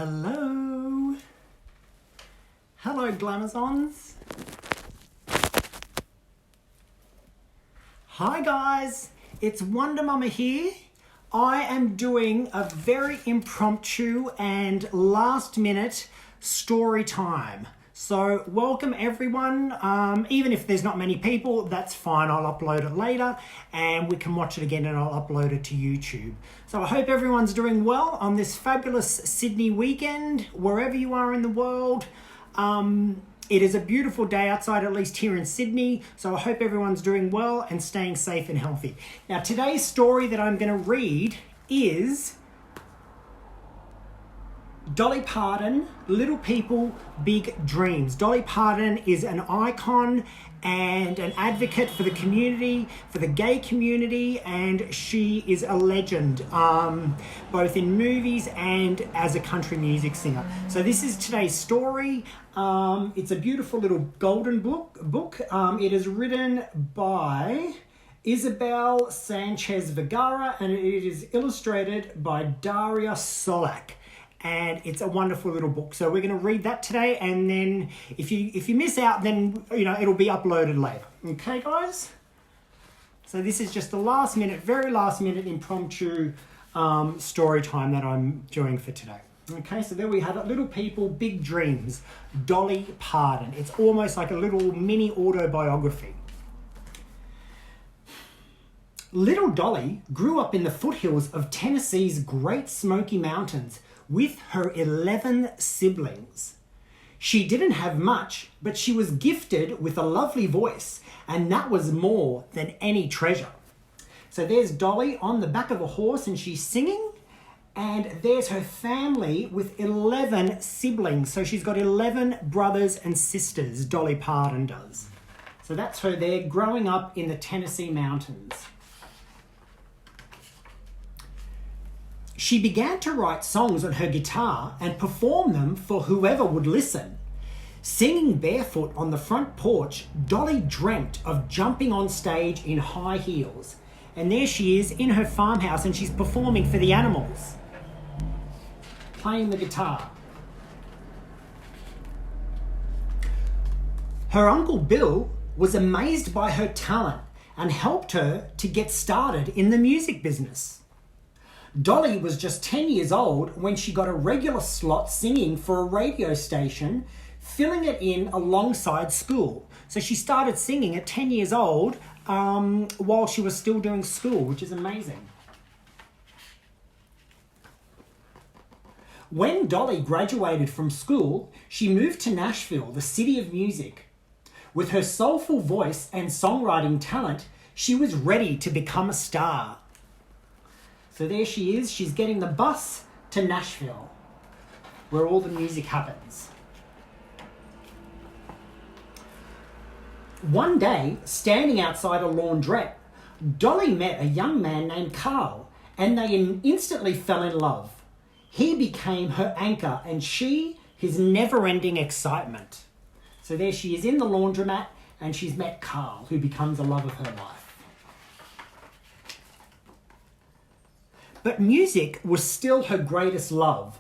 Hello. Hello, Glamazons. Hi guys, it's Wonder Mama here. I am doing a very impromptu and last minute story time. So welcome everyone. Even if there's not many people, that's fine. I'll upload it later and we can watch it again and I'll upload it to YouTube. So I hope everyone's doing well on this fabulous Sydney weekend, wherever you are in the world. It is a beautiful day outside, at least here in Sydney. So I hope everyone's doing well and staying safe and healthy. Now today's story that I'm going to read is Dolly Parton, Little People, Big Dreams. Dolly Parton is an icon and an advocate for the community, for the gay community, and she is a legend, both in movies and as a country music singer. So this is today's story. It's a beautiful little golden book. It is written by Isabel Sanchez Vergara and it is illustrated by Daria Solak. And it's a wonderful little book. So we're going to read that today, and then if you miss out, then it'll be uploaded later. Okay, guys? So this is just the very last minute impromptu story time that I'm doing for today. Okay, so there we have it. Little People, Big Dreams, Dolly Parton. It's almost like a little mini autobiography. Little Dolly grew up in the foothills of Tennessee's Great Smoky Mountains with her 11 siblings. She didn't have much, but she was gifted with a lovely voice, and that was more than any treasure. So there's Dolly on the back of a horse and she's singing, and there's her family with 11 siblings. So she's got 11 brothers and sisters, Dolly Parton does. So that's her there growing up in the Tennessee mountains. She began to write songs on her guitar and perform them for whoever would listen. Singing barefoot on the front porch, Dolly dreamt of jumping on stage in high heels. And there she is in her farmhouse and she's performing for the animals, playing the guitar. Her Uncle Bill was amazed by her talent and helped her to get started in the music business. Dolly was just 10 years old when she got a regular slot singing for a radio station, filling it in alongside school. So she started singing at 10 years old while she was still doing school, which is amazing. When Dolly graduated from school, she moved to Nashville, the city of music. With her soulful voice and songwriting talent, she was ready to become a star. So there she is, she's getting the bus to Nashville, where all the music happens. One day, standing outside a laundrette, Dolly met a young man named Carl, and they instantly fell in love. He became her anchor, and she, his never-ending excitement. So there she is in the laundromat, and she's met Carl, who becomes the love of her life. But music was still her greatest love.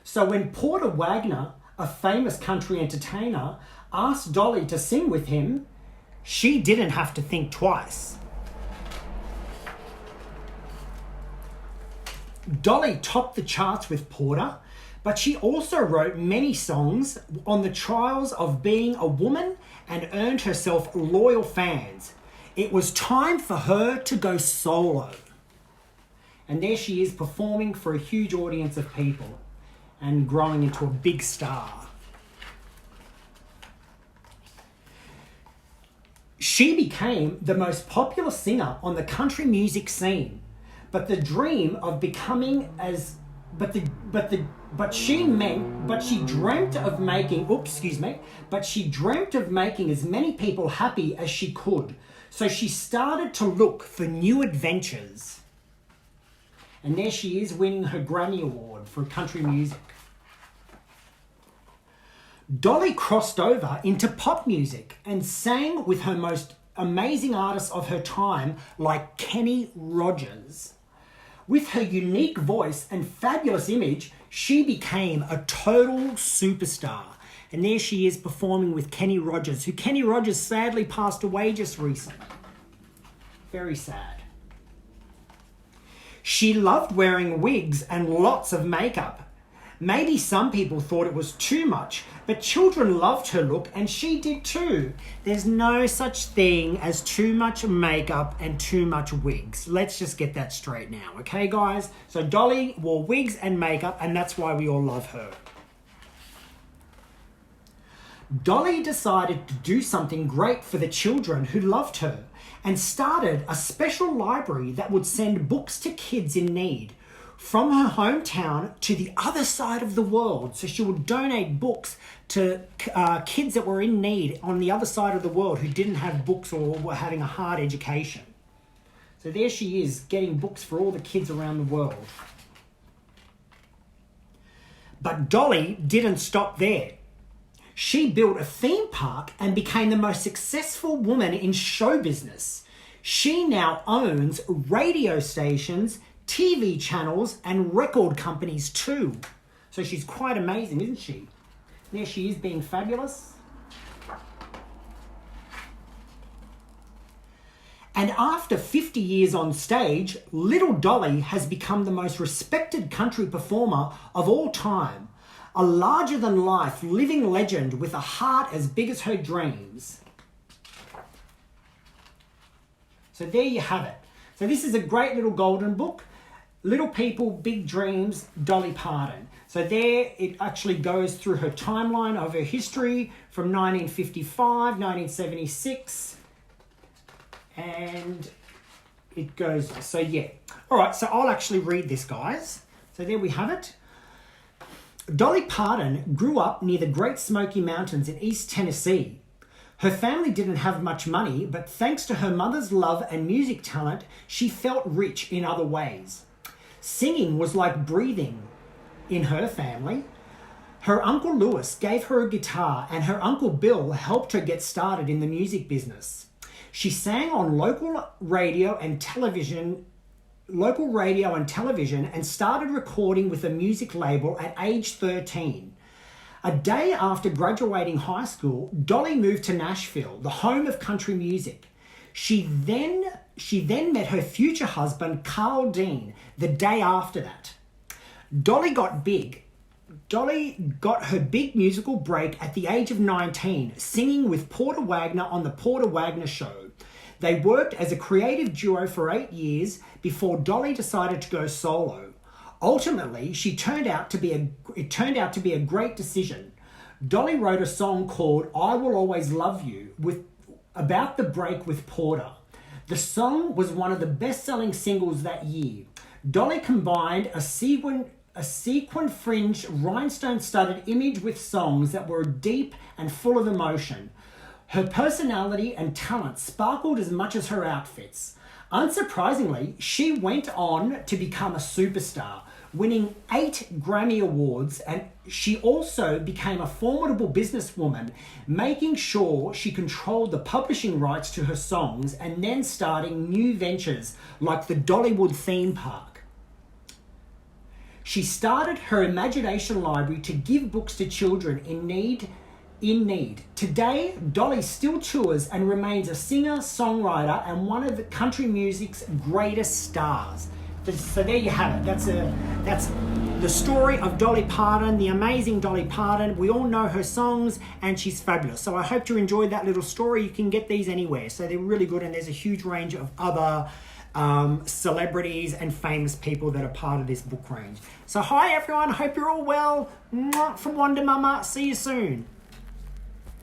So when Porter Wagner, a famous country entertainer, asked Dolly to sing with him, she didn't have to think twice. Dolly topped the charts with Porter, but she also wrote many songs on the trials of being a woman and earned herself loyal fans. It was time for her to go solo. And there she is performing for a huge audience of people and growing into a big star. She became the most popular singer on the country music scene, but she dreamt of making as many people happy as she could. So she started to look for new adventures. And there she is winning her Grammy Award for country music. Dolly crossed over into pop music and sang with her most amazing artists of her time like Kenny Rogers. With her unique voice and fabulous image, She became a total superstar. And there she is performing with Kenny Rogers, who Kenny Rogers sadly passed away just recently. Very sad. She loved wearing wigs and lots of makeup. Maybe some people thought it was too much, but children loved her look and she did too. There's no such thing as too much makeup and too much wigs. Let's just get that straight now, okay guys? So Dolly wore wigs and makeup and that's why we all love her. Dolly decided to do something great for the children who loved her and started a special library that would send books to kids in need from her hometown to the other side of the world. So she would donate books to kids that were in need on the other side of the world who didn't have books or were having a hard education. So there she is, getting books for all the kids around the world. But Dolly didn't stop there. She built a theme park and became the most successful woman in show business. She now owns radio stations, TV channels, and record companies too. So she's quite amazing, isn't she? There she is being fabulous. And after 50 years on stage, little Dolly has become the most respected country performer of all time. A larger-than-life living legend with a heart as big as her dreams. So there you have it. So this is a great little golden book. Little People, Big Dreams, Dolly Parton. So there it actually goes through her timeline of her history from 1955, 1976. And it goes, so yeah. All right, so I'll actually read this, guys. So there we have it. Dolly Parton grew up near the Great Smoky Mountains in East Tennessee. Her family didn't have much money, but thanks to her mother's love and music talent, she felt rich in other ways. Singing was like breathing in her family. Her Uncle Lewis gave her a guitar and her Uncle Bill helped her get started in the music business. She sang on local radio and television and started recording with a music label at age 13. A day after graduating high school, Dolly moved to Nashville, the home of country music. She then met her future husband, Carl Dean, the day after that. Dolly got her big musical break at the age of 19, singing with Porter Wagoner on The Porter Wagoner Show. They worked as a creative duo for 8 years before Dolly decided to go solo. Ultimately, it turned out to be a great decision. Dolly wrote a song called I Will Always Love You about the break with Porter. The song was one of the best-selling singles that year. Dolly combined a sequin fringe, rhinestone-studded image with songs that were deep and full of emotion. Her personality and talent sparkled as much as her outfits. Unsurprisingly, she went on to become a superstar, winning 8 Grammy Awards, and she also became a formidable businesswoman, making sure she controlled the publishing rights to her songs and then starting new ventures like the Dollywood theme park. She started her imagination library to give books to children in need. Today, Dolly still tours and remains a singer, songwriter, and one of the country music's greatest stars. So there you have it. That's the story of Dolly Parton, the amazing Dolly Parton. We all know her songs and she's fabulous. So I hope you enjoyed that little story. You can get these anywhere. So they're really good and there's a huge range of other celebrities and famous people that are part of this book range. So hi everyone, hope you're all well. Mwah, from Wonder Mama. See you soon.